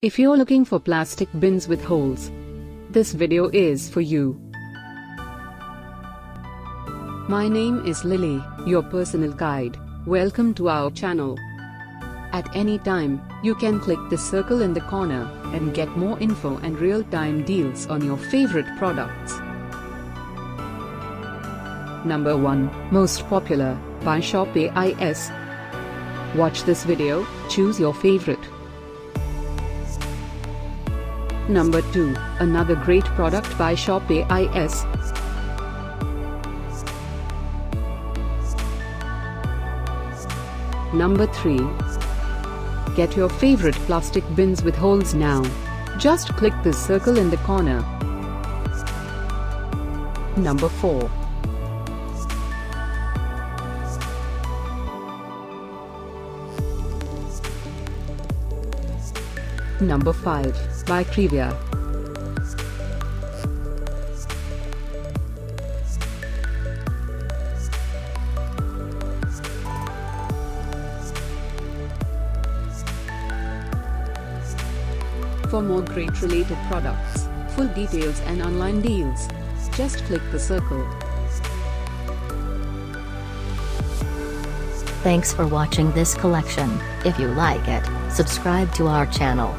If you're looking for plastic bins with holes, this video is for you. My name is Lily, your personal guide. Welcome to our channel. At any time, you can click the circle in the corner and get more info and real-time deals on your favorite products. Number 1, Most Popular, by ShopAIS. Watch this video, choose your favorite. Number 2, another great product by ShopAIS. Number 3. Get your favorite plastic bins with holes now. Just click this circle in the corner. Number 4. Number 5, by Krevia. For more great related products, full details and online deals, just click the circle. Thanks for watching this collection. If you like it, subscribe to our channel.